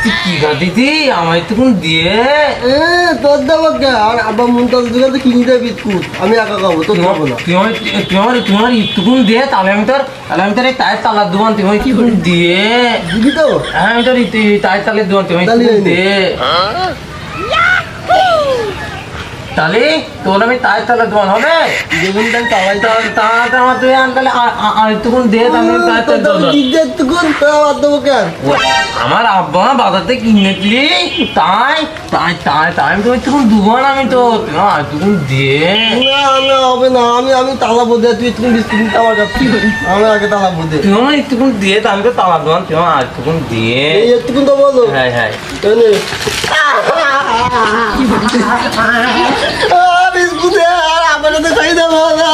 তুই কি দিদি আমায় তখন দিয়ে তোর দেবো কে আর আব্বা মুন্তাজ দিকে তো কিনে দেবে বিস্কুট আমি একা খাবো তোর খাবো না তোমার ইটুকুন দিয়ে তাহলে আমি তোর এই টায়ের তালার দোকান তুমি কি দিয়ে দিবি তো হ্যাঁ আমি তোর টায়ের তালের দোকান তুমি দিয়ে তাহলে তোর আমি টায়ের তালের দোকান হবে দেখুন তাই তাওয়াই তাহলে আমার তুই তাহলে আর ইটুকুন দিয়ে তাহলে টায়ের তালের দোকান দিদিকুন আর দেবো কে আমার আব্বা বাজারতে কিনেছিলি তাই তাই তাই তাই আমি তো তখন দুবার আমি তো তখন দিয়ে না হবে না আমি তালা বোধে তুই তুমি বিস্কুট আমার কাছে আমি আগে তালা বোধে তুই আমার একটুকুন দিয়ে আমি তো তালা দোকান তুই আমার একটুকুন দিয়ে একটুকুন তো বলো হ্যাঁ হ্যাঁ বিস্কুট আমার তো খাই দেবো না